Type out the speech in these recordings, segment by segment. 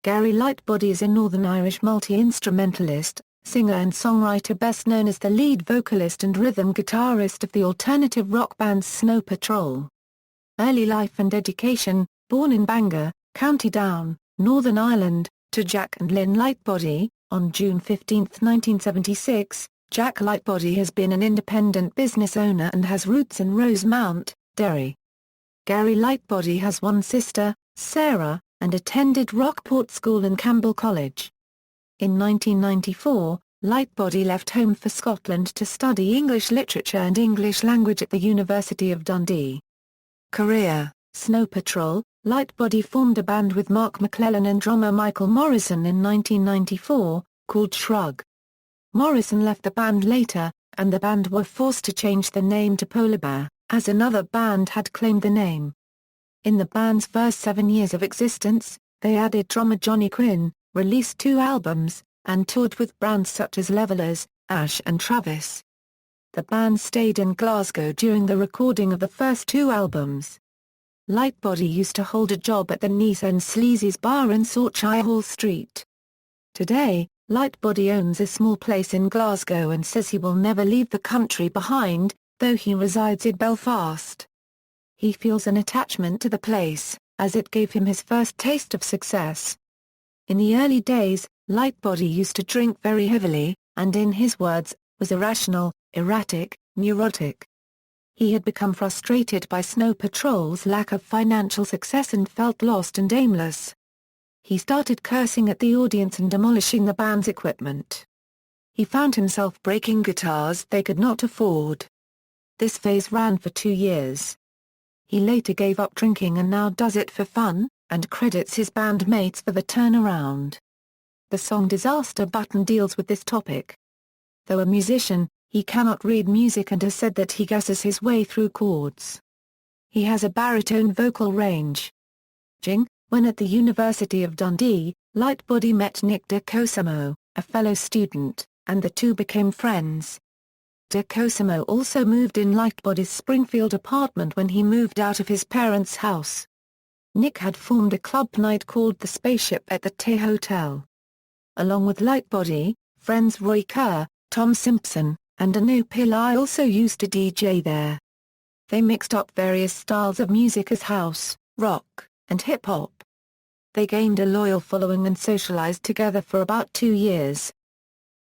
Gary Lightbody is a Northern Irish multi-instrumentalist, singer and songwriter best known as the lead vocalist and rhythm guitarist of the alternative rock band Snow Patrol. Early life and education: born in Bangor, County Down, Northern Ireland, to Jack and Lynn Lightbody. On June 15, 1976, Jack Lightbody has been an independent business owner and has roots in Rosemount, Derry. Gary Lightbody has one sister, Sarah, and attended Rockport School and Campbell College. In 1994, Lightbody left home for Scotland to study English literature and English language at the University of Dundee. Career: Snow Patrol. Lightbody formed a band with Mark McClellan and drummer Michael Morrison in 1994, called Shrug. Morrison left the band later, and the band were forced to change the name to Polar Bear, as another band had claimed the name. In the band's first 7 years of existence, they added drummer Johnny Quinn, released 2 albums, and toured with brands such as Levellers, Ash and Travis. The band stayed in Glasgow during the recording of the first 2 albums. Lightbody used to hold a job at the Nice and Sleazy's bar in Sorchire Hall Street. Today, Lightbody owns a small place in Glasgow and says he will never leave the country behind, though he resides in Belfast. He feels an attachment to the place, as it gave him his first taste of success. In the early days, Lightbody used to drink very heavily, and in his words, was irrational, erratic, neurotic. He had become frustrated by Snow Patrol's lack of financial success and felt lost and aimless. He started cursing at the audience and demolishing the band's equipment. He found himself breaking guitars they could not afford. This phase ran for 2 years. He later gave up drinking and now does it for fun, and credits his bandmates for the turnaround. The song Disaster Button deals with this topic. Though a musician, he cannot read music and has said that he guesses his way through chords. He has a baritone vocal range. When at the University of Dundee, Lightbody met Nick De Cosimo, a fellow student, and the two became friends. De Cosimo also moved in Lightbody's Springfield apartment when he moved out of his parents' house. Nick had formed a club night called The Spaceship at the Tay Hotel. Along with Lightbody, friends Roy Kerr, Tom Simpson, and Anu Pillai also used to DJ there. They mixed up various styles of music as house, rock, and hip-hop. They gained a loyal following and socialized together for about 2 years.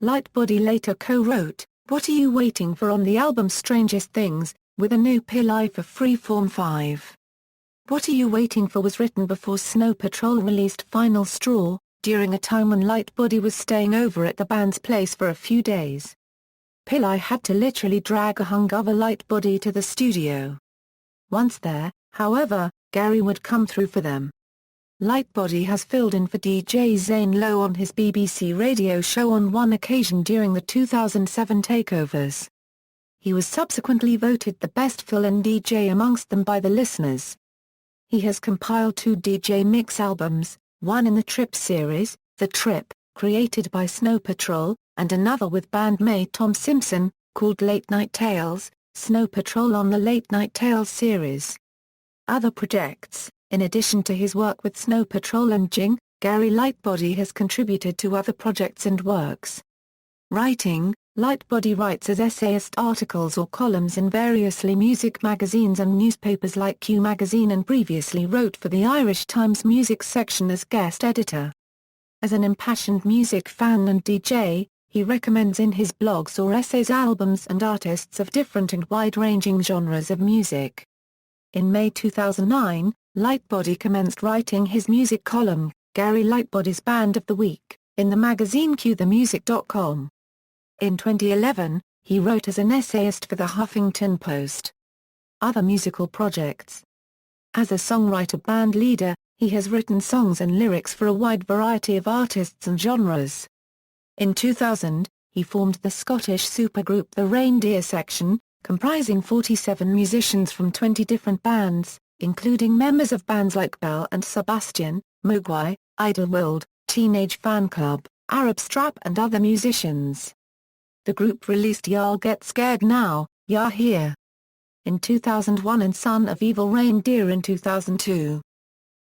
Lightbody later co-wrote What Are You Waiting For on the album Strangest Things, with Anu Pillai for Freeform 5. What Are You Waiting For was written before Snow Patrol released Final Straw, during a time when Lightbody was staying over at the band's place for a few days. Pillai had to literally drag a hungover Lightbody to the studio. Once there, however, Gary would come through for them. Lightbody has filled in for DJ Zane Lowe on his BBC radio show on one occasion during the 2007 takeovers. He was subsequently voted the best fill-in DJ amongst them by the listeners. He has compiled 2 DJ mix albums, one in the Trip series, The Trip, created by Snow Patrol, and another with bandmate Tom Simpson, called Late Night Tales, Snow Patrol on the Late Night Tales series. Other projects: in addition to his work with Snow Patrol and Gary Lightbody has contributed to other projects and works. Writing: Lightbody writes as essayist articles or columns in variously music magazines and newspapers like Q Magazine, and previously wrote for the Irish Times music section as guest editor. As an impassioned music fan and DJ, he recommends in his blogs or essays albums and artists of different and wide-ranging genres of music. In May 2009, Lightbody commenced writing his music column, Gary Lightbody's Band of the Week, in the magazine QTheMusic.com. In 2011, he wrote as an essayist for the Huffington Post. Other musical projects: as a songwriter-band leader, he has written songs and lyrics for a wide variety of artists and genres. In 2000, he formed the Scottish supergroup The Reindeer Section, comprising 47 musicians from 20 different bands, including members of bands like Bell and Sebastian, Mogwai, Idlewild, Teenage Fan Club, Arab Strap and other musicians. The group released Y'all Get Scared Now, Ya Here in 2001 and Son of Evil Reindeer in 2002.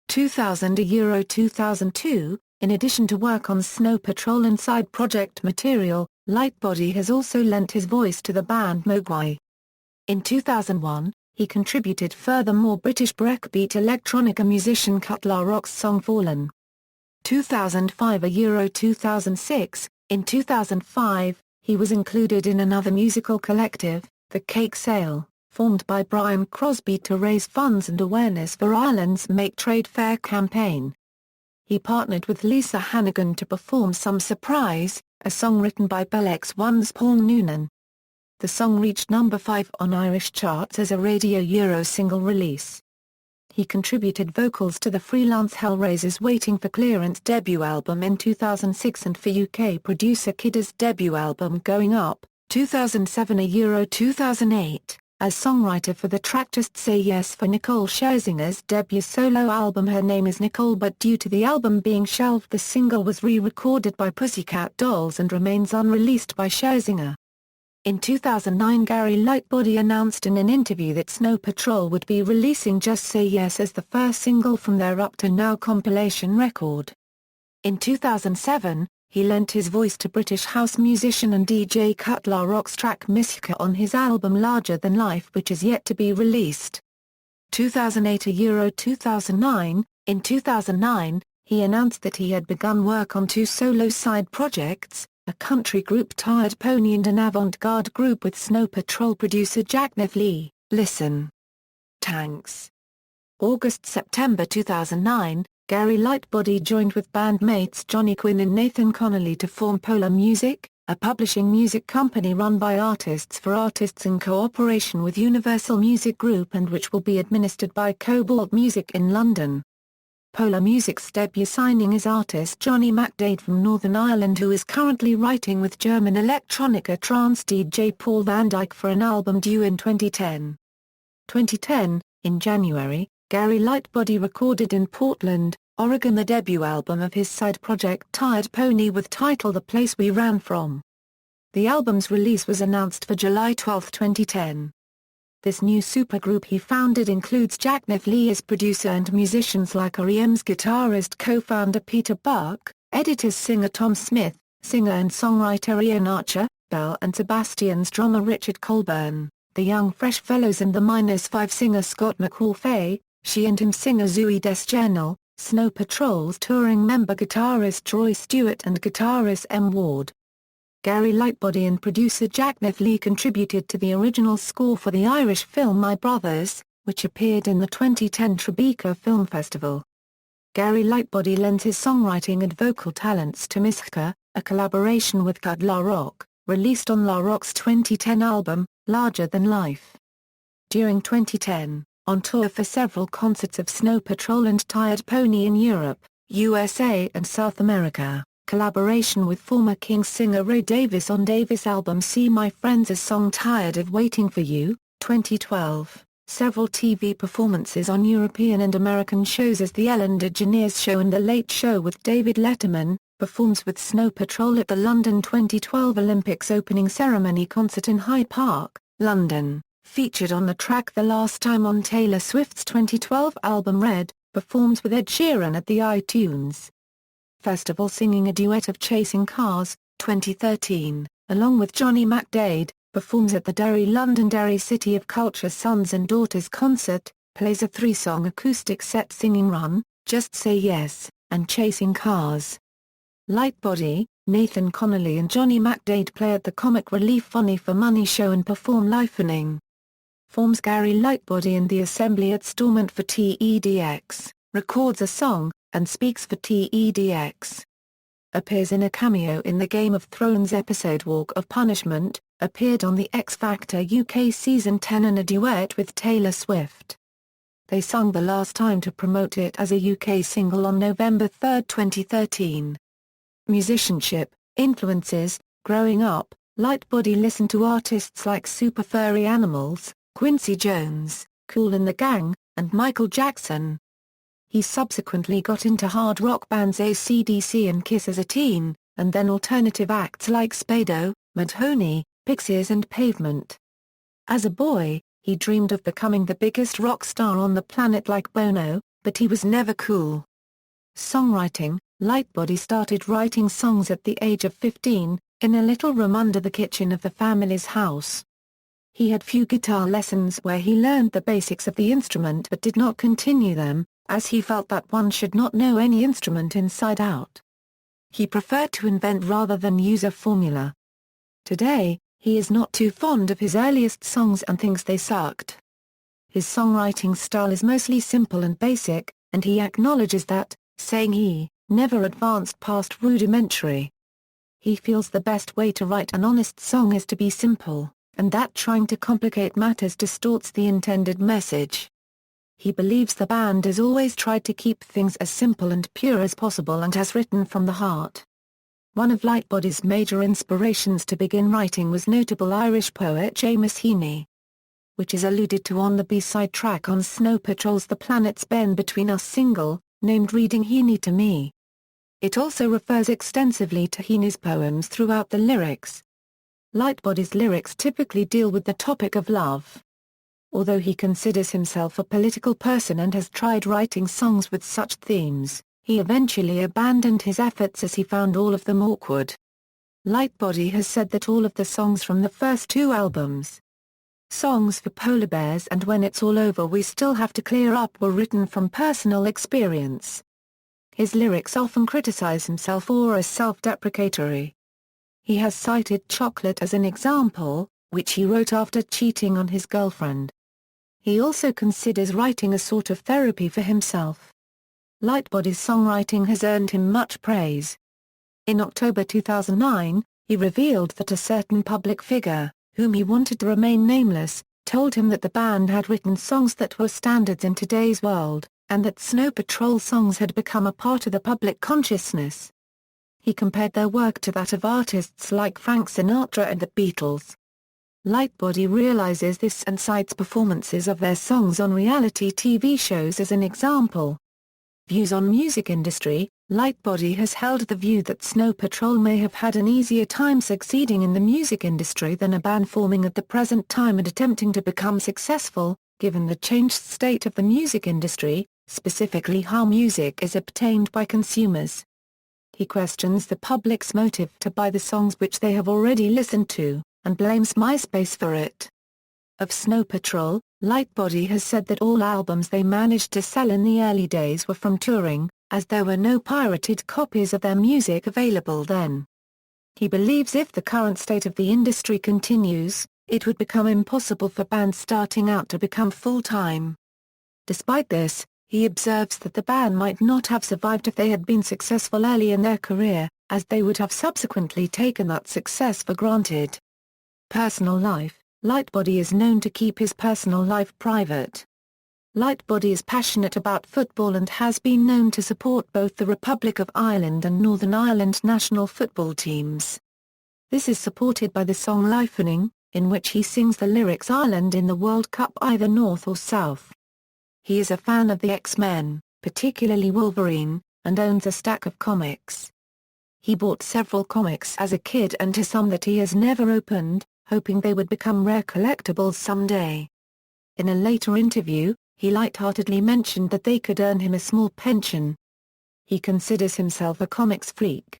2000 Euro 2002, In addition to work on Snow Patrol and side project material, Lightbody has also lent his voice to the band Mogwai. In 2001, he contributed furthermore British breakbeat electronica musician Cutler Rock's song Fallen. 2005 a Euro 2006, in 2005, he was included in another musical collective, The Cake Sale, formed by Brian Crosby to raise funds and awareness for Ireland's Make Trade Fair campaign. He partnered with Lisa Hannigan to perform Some Surprise, a song written by Bell X1's Paul Noonan. The song reached number 5 on Irish charts as a Radio Euro single release. He contributed vocals to the freelance Hellraisers' Waiting for Clearance debut album in 2006 and for UK producer Kidder's debut album Going Up, 2007 a Euro 2008, as songwriter for the track Just Say Yes for Nicole Scherzinger's debut solo album Her Name is Nicole, but due to the album being shelved the single was re-recorded by Pussycat Dolls and remains unreleased by Scherzinger. In 2009 Gary Lightbody announced in an interview that Snow Patrol would be releasing Just Say Yes as the first single from their Up to Now compilation record. In 2007, he lent his voice to British house musician and DJ Cutler Rock's track Mishka on his album Larger Than Life, which is yet to be released. 2008 a Euro 2009, in 2009, he announced that he had begun work on 2 solo side projects, a country group Tired Pony and an avant-garde group with Snow Patrol producer Jack Neville. Listen. Tanks. August-September 2009, Gary Lightbody joined with bandmates Johnny Quinn and Nathan Connolly to form Polar Music, a publishing music company run by artists for artists in cooperation with Universal Music Group and which will be administered by Cobalt Music in London. Polar Music's debut signing is artist Johnny McDade from Northern Ireland, who is currently writing with German electronica trance DJ Paul van Dyk for an album due in 2010. 2010, in January, Gary Lightbody recorded in Portland, Oregon the debut album of his side project Tired Pony with title The Place We Ran From. The album's release was announced for July 12, 2010. This new supergroup he founded includes Jack Neville as producer and musicians like R.E.M's guitarist co-founder Peter Buck, editors singer Tom Smith, singer and songwriter Ian Archer, Bell and Sebastian's drummer Richard Colburn, the Young Fresh Fellows and the Minus 5 singer Scott McAuliffe, She and Him singer Zooey Deschanel, Snow Patrol's touring member guitarist Troy Stewart and guitarist M. Ward. Gary Lightbody and producer Jack Neville contributed to the original score for the Irish film My Brothers, which appeared in the 2010 Tribeca Film Festival. Gary Lightbody lends his songwriting and vocal talents to Mishka, a collaboration with Cutler Rock, released on La Rock's 2010 album, Larger Than Life. During 2010, on tour for several concerts of Snow Patrol and Tired Pony in Europe, USA and South America, collaboration with former Kings singer Ray Davies on Davis' album See My Friends' song Tired of Waiting for You, 2012, several TV performances on European and American shows as The Ellen DeGeneres Show and The Late Show with David Letterman, performs with Snow Patrol at the London 2012 Olympics opening ceremony concert in Hyde Park, London, featured on the track The Last Time on Taylor Swift's 2012 album Red, performs with Ed Sheeran at the iTunes Festival singing a duet of Chasing Cars, 2013, along with Johnny McDade, performs at the London City of Culture Sons and Daughters concert, plays a 3-song acoustic set singing Run, Just Say Yes, and Chasing Cars. Lightbody, Nathan Connolly and Johnny McDade play at the Comic Relief Funny for Money show and perform Lifening. Forms Gary Lightbody and the Assembly at Stormont for TEDx, records a song, and speaks for TEDx. Appears in a cameo in the Game of Thrones episode Walk of Punishment, appeared on the X Factor UK Season 10 and a duet with Taylor Swift. They sung The Last Time to promote it as a UK single on November 3, 2013. Musicianship, influences, growing up, Lightbody listened to artists like Super Furry Animals, Quincy Jones, Kool and the Gang, and Michael Jackson. He subsequently got into hard rock bands AC/DC and Kiss as a teen, and then alternative acts like Spado, Mudhoney, Pixies and Pavement. As a boy, he dreamed of becoming the biggest rock star on the planet like Bono, but he was never cool. Songwriting, Lightbody started writing songs at the age of 15, in a little room under the kitchen of the family's house. He had few guitar lessons where he learned the basics of the instrument but did not continue them, as he felt that one should not know any instrument inside out. He preferred to invent rather than use a formula. Today, he is not too fond of his earliest songs and thinks they sucked. His songwriting style is mostly simple and basic, and he acknowledges that, saying he never advanced past rudimentary. He feels the best way to write an honest song is to be simple, and that trying to complicate matters distorts the intended message. He believes the band has always tried to keep things as simple and pure as possible and has written from the heart. One of Lightbody's major inspirations to begin writing was notable Irish poet Seamus Heaney, which is alluded to on the B-side track on Snow Patrol's The Planets Bend Between Us single, named Reading Heaney to Me. It also refers extensively to Heaney's poems throughout the lyrics. Lightbody's lyrics typically deal with the topic of love. Although he considers himself a political person and has tried writing songs with such themes, he eventually abandoned his efforts as he found all of them awkward. Lightbody has said that all of the songs from the first two albums, Songs for Polar Bears and When It's All Over We Still Have to Clear Up, were written from personal experience. His lyrics often criticize himself or are self-deprecatory. He has cited chocolate as an example, which he wrote after cheating on his girlfriend. He also considers writing a sort of therapy for himself. Lightbody's songwriting has earned him much praise. In October 2009, he revealed that a certain public figure, whom he wanted to remain nameless, told him that the band had written songs that were standards in today's world, and that Snow Patrol songs had become a part of the public consciousness. He compared their work to that of artists like Frank Sinatra and the Beatles. Lightbody realizes this and cites performances of their songs on reality TV shows as an example. Views on music industry. Lightbody has held the view that Snow Patrol may have had an easier time succeeding in the music industry than a band forming at the present time and attempting to become successful, given the changed state of the music industry, specifically how music is obtained by consumers. He questions the public's motive to buy the songs which they have already listened to, and blames MySpace for it. Of Snow Patrol, Lightbody has said that all albums they managed to sell in the early days were from touring, as there were no pirated copies of their music available then. He believes if the current state of the industry continues, it would become impossible for bands starting out to become full-time. Despite this, he observes that the band might not have survived if they had been successful early in their career, as they would have subsequently taken that success for granted. Personal life. Lightbody is known to keep his personal life private. Lightbody is passionate about football and has been known to support both the Republic of Ireland and Northern Ireland national football teams. This is supported by the song Lifeline, in which he sings the lyrics Ireland in the World Cup either north or south. He is a fan of the X-Men, particularly Wolverine, and owns a stack of comics. He bought several comics as a kid and has some that he has never opened, hoping they would become rare collectibles someday. In a later interview, he lightheartedly mentioned that they could earn him a small pension. He considers himself a comics freak.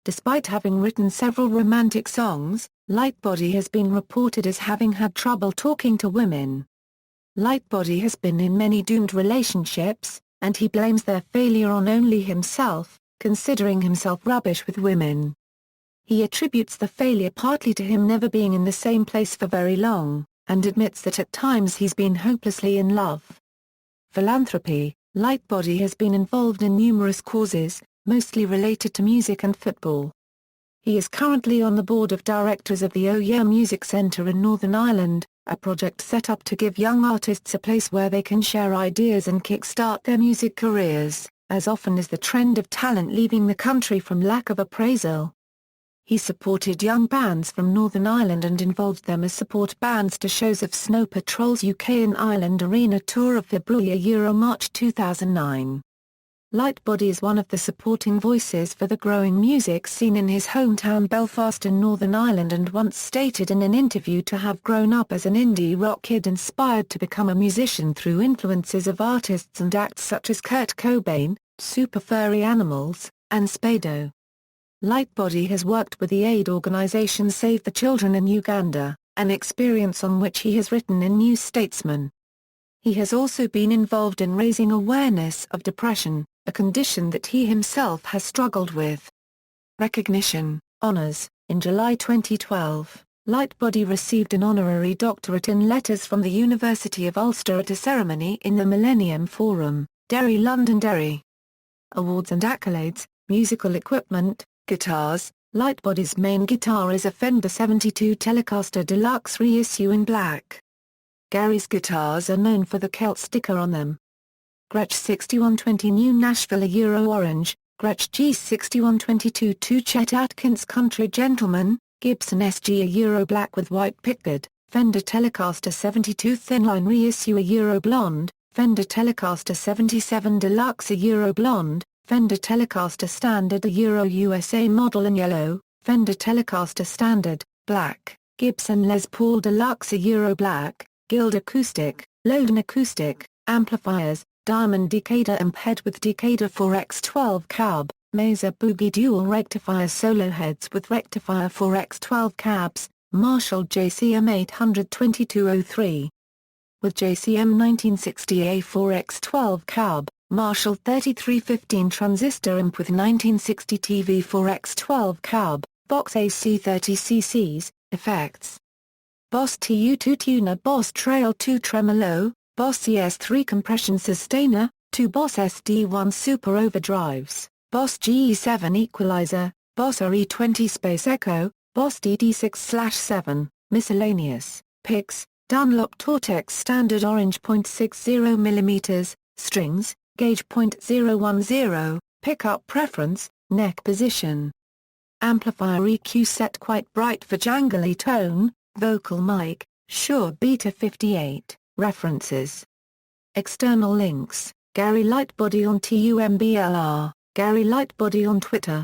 Despite having written several romantic songs, Lightbody has been reported as having had trouble talking to women. Lightbody has been in many doomed relationships, and he blames their failure on only himself, considering himself rubbish with women. He attributes the failure partly to him never being in the same place for very long, and admits that at times he's been hopelessly in love. Philanthropy. Lightbody has been involved in numerous causes, mostly related to music and football. He is currently on the board of directors of the Oh Yeah Music Centre in Northern Ireland, a project set up to give young artists a place where they can share ideas and kickstart their music careers, as often is the trend of talent leaving the country from lack of appraisal. He supported young bands from Northern Ireland and involved them as support bands to shows of Snow Patrol's UK and Ireland arena tour of February March 2009. Lightbody is one of the supporting voices for the growing music scene in his hometown Belfast in Northern Ireland and once stated in an interview to have grown up as an indie rock kid inspired to become a musician through influences of artists and acts such as Kurt Cobain, Super Furry Animals, and Spado. Lightbody has worked with the aid organisation Save the Children in Uganda, an experience on which he has written in New Statesman. He has also been involved in raising awareness of depression, a condition that he himself has struggled with. Recognition, honours. In July 2012, Lightbody received an honorary doctorate in letters from the University of Ulster at a ceremony in the Millennium Forum, Derry, London. Derry. Awards and accolades, musical equipment, guitars. Lightbody's main guitar is a Fender 72 Telecaster Deluxe reissue in black. Gary's guitars are known for the Celt sticker on them. Gretsch 6120 New Nashville Euro Orange, Gretsch G6122 2 Chet Atkins Country Gentleman, Gibson SG a Euro Black with white pickguard, Fender Telecaster 72 Thinline reissue a Euro Blonde, Fender Telecaster 77 Deluxe a Euro Blonde, Fender Telecaster Standard a Euro USA model in yellow, Fender Telecaster Standard, black, Gibson Les Paul Deluxe a Euro Black, Guild Acoustic, Loden Acoustic, amplifiers, Diamond Decatur amp head with Decatur 4x12 cab, Mesa Boogie Dual Rectifier solo heads with Rectifier 4x12 cabs, Marshall JCM 82203. With JCM 1960 A4x12 cab, Marshall 3315 transistor amp with 1960 TV 4x12 cab, Box AC 30 cc's, effects. Boss TU2 tuner, Boss Trail 2 tremolo, Boss CS3 compression sustainer, 2 Boss SD1 super overdrives, Boss GE7 equalizer, Boss RE20 space echo, Boss DD6/7, miscellaneous, picks, Dunlop Tortex standard orange .60 mm, strings, gauge .010, pickup preference, neck position. Amplifier EQ set quite bright for jangly tone, vocal mic, Shure Beta 58, references. External links, Gary Lightbody on TUMBLR, Gary Lightbody on Twitter.